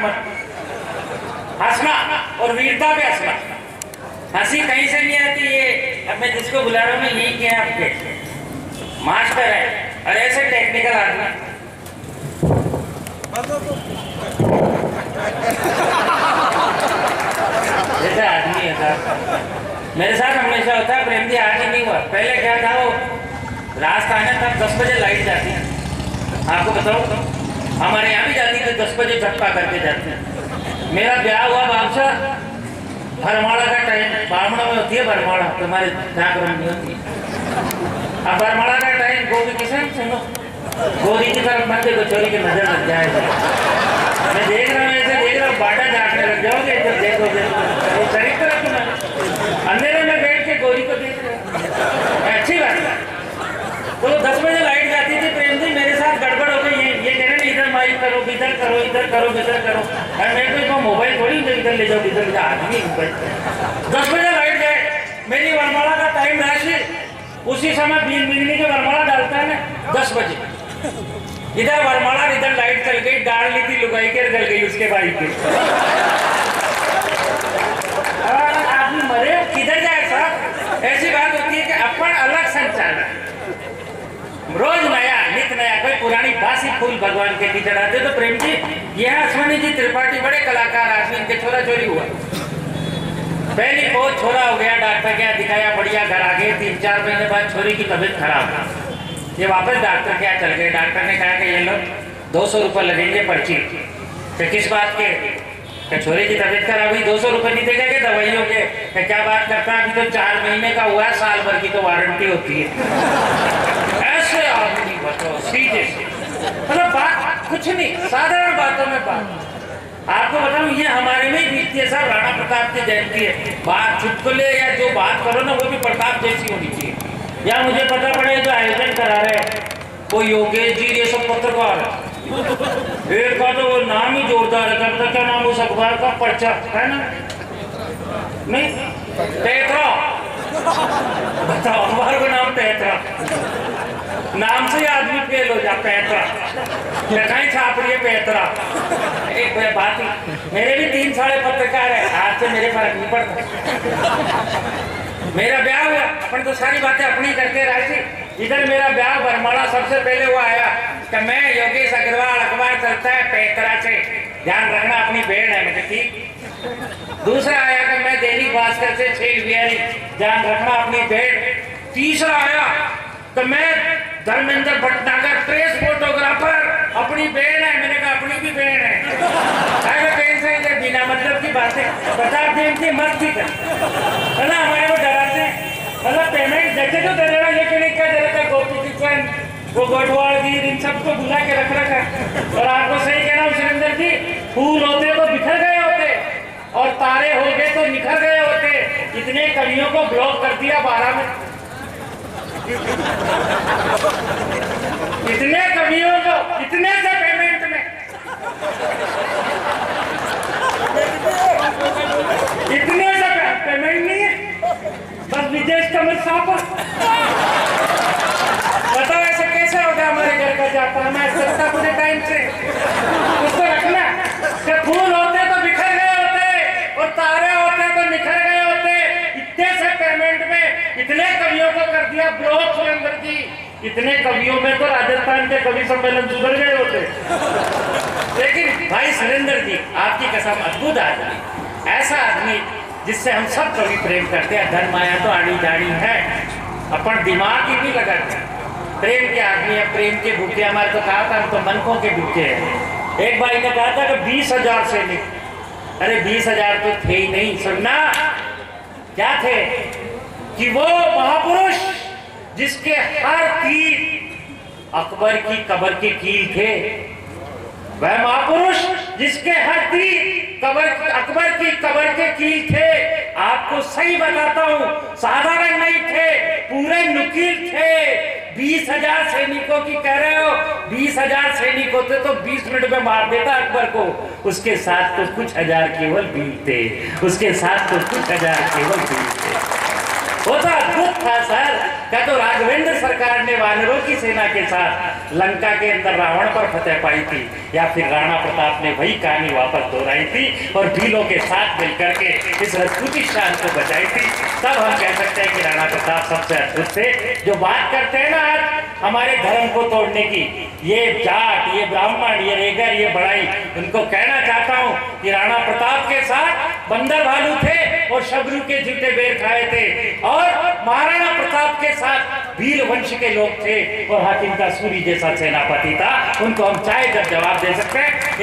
मत, हंसना और वीरता पे हंसना। हंसी कहीं से नहीं आती। ये अब मैं जिसको बुला रहा हूँ मैं यही क्या आपके मास्टर है और ऐसे टेक्निकल आदमी जैसे आदमी है साहब। मेरे साथ हमेशा होता है, प्रेम जी आज ही नहीं हुआ। पहले क्या था, वो रास्ता है ना, तब 10 बजे लाइट जाती है। आपको बताओ हमारे यहाँ भी जाती थी, 10 बजे झटका करके जाते हैं। मेरा ब्याह हुआ बादशाह भरमाड़ा का टाइम, बामड़ा में होती है भरमाड़ा, तुम्हारे जागरण में होती है। अब भरमाड़ा का टाइम गोभी किसान सुनो, गोरी की तरफ मत देखो, चोरी की नजर लग जाएगी। मैं देख रहा हूँ, ऐसे देख रहा हूँ, बाटा झाड़ने लग जाओगे जब देखोगे। चरित्र है तुम्हारा, अंधेरे में बैठ के गोरी को देख रहे हो, अच्छी बात है। तो 10 बजे लाइट जाती थी। प्रेम जी मेरे साथ गड़बड़ हो गई। ये कह रहे हैं इधर माइक करो, इधर करो, इधर करो, इधर करो। अरे मेरे को इसको मोबाइल थोड़ी इधर ले जाओ, इधर आदमी 10 बजे लाइट जाए, मेरी वरमाला का टाइम राशि उसी समय बिजली के वरमाला डालता है ना 10 बजे। इधर वरमाला, इधर लाइट चल गई, डाल ली थी लुगाई के, जल गई उसके भाई के। आदमी मरे किधर जाए साहब। ऐसी बात होती है कि अपन अलग संचालन, रोज नया नित नया, कोई पुरानी बासी फूल भगवान के नीचे चढ़ाते। तो प्रेम जी यह अश्वनी जी त्रिपाठी बड़े कलाकार आदमी, इनके छोरा चोरी हुआ। पहली बहुत छोरा हो गया, डॉक्टर क्या दिखाया, बढ़िया घर आ गए। 3-4 महीने बाद छोरी की तबीयत खराब, ये वापस डॉक्टर क्या चल गए। डॉक्टर ने कहा कि ये लो 200 रुपये लगेंगे पर्ची। तो किस बात के? छोरी की तबीयत खराब हुई, 200 रुपये नहीं देगा कि दवाइयों के? क्या बात करता है, अभी तो 4 महीने का हुआ है, साल भर की तो वारंटी होती है। ऐसे आदमी बताओ सीधे से, मतलब बात कुछ नहीं, साधारण बातों में बात। आपको बताऊं ये हमारे में ही बीतती है साहब, राणा प्रताप की जयंती है। बात चुटकुले या जो बात करो ना वो भी प्रताप जैसी होनी चाहिए। या मुझे पता पड़े जो आयोजन करा रहे वो योगेश जी, ये सब पत्रकार एक का तो वो नाम ही जोरदार है। क्या नाम उस अखबार का, पर्चा है ना, नहीं टेथरा, बताओ अखबार का नाम टेथरा, नाम से आदमी फेल हो जा। पैतरा कहीं छाप रही है पैतरा। एक बात ही, मेरे भी 3 साढ़े पत्रकार है, आज से मेरे फर्क नहीं पड़ता। मेरा ब्याह हुआ, अपन तो सारी बातें अपनी करते रहे थे। इधर मेरा ब्याह बरमाड़ा सबसे पहले हुआ आया कि मैं योगेश अग्रवाल, अखबार चलता है पैतरा से, ध्यान रखना अपनी भेड़ है मुझे, ठीक। दूसरा आया कि मैं दैनिक भास्कर से छेल बिहारी, ध्यान रखना अपनी भेड़। तीसरा आया तो मैं धर्मेंद्र भटनागर, प्रेस फोटोग्राफर, अपनी बहन है। मैंने कहा अपनी भी बहन है, बहन से बिना मतलब की बातें बता दें, मत भी कर ना हमारे को डराते हैं। मतलब पेमेंट जैसे तो डरेगा, लेकिन क्या डरेगा, गोपी किशन, वो गोडवाल जी, इन सबको बुला के रख रखा है। और आपको सही कह रहा हूँ सुरेंद्र जी, फूल होते तो बिखर गए होते और तारे हो गए तो निखर गए होते। इतने कवियों को ब्लॉक कर दिया 12 में, इतने कवियों को, इतने से पेमेंट में, इतने से पेमेंट नहीं है, बस विदेश का मत साफ। बताओ ऐसे कैसे होगा, हमारे घर का जाता मैं चलता पूरे टाइम से। उसको रखना कि फूल होते तो बिखर गए होते और तारे होते तो निखर गए होते। इतने से पेमेंट में इतने कवियों को कर दिया ब्लॉक सुरेंद्र जी। इतने कवियों में तो राजस्थान के कवि सम्मेलन सुधर गए होते। लेकिन भाई सुरेंद्र जी आपकी कसम, अद्भुत आदमी, ऐसा आदमी जिससे हम सब कवि प्रेम करते हैं। धर्म माया तो आड़ी जाड़ी है, अपन दिमाग ही नहीं लगाते। प्रेम के आदमी है, प्रेम के भूखे। हमारे तो कहा था हम तो मनकों के भूखे हैं। एक भाई ने कहा था कि 20,000 सैनिक। अरे 20,000 तो थे ही नहीं, सुनना क्या थे कि वो महापुरुष जिसके हर तीर अकबर की कब्र के कील थे। वह महापुरुष जिसके हर तीर अकबर की कब्र के कील थे। आपको सही बताता हूं, साधारण नहीं थे, पूरे नुकील थे। 20,000 सैनिकों की कह रहे हो, 20,000 सैनिक होते तो 20 मिनट में मार देता अकबर को। उसके साथ तो कुछ हजार केवल भील थे, उसके साथ तो कुछ हजार केवल भील थे। होता अद्भुत था सर। क्या तो राघवेंद्र सरकार ने वानरों की सेना के साथ लंका के अंदर रावण पर फतेह पाई थी, या फिर राणा प्रताप ने वही कहानी वापस दोहराई थी और भीलों के साथ मिलकर के इस रजपूती शान को बचाई थी। तब हम कह सकते हैं कि राणा प्रताप सबसे अद्भुत थे। जो बात करते हैं ना आज हमारे धर्म को तोड़ने की, ये जाट, ये ब्राह्मण, ये रेगर, ये बड़ाई, उनको कहना चाहता हूँ कि राणा प्रताप के साथ बंदर भालू थे और शबरू के जूते बेर खाए थे, और महाराणा प्रताप के साथ वीर वंश के लोग थे और हाकिम का सूरी जैसा सेनापति था। उनको हम चाहे जब जवाब दे सकते हैं।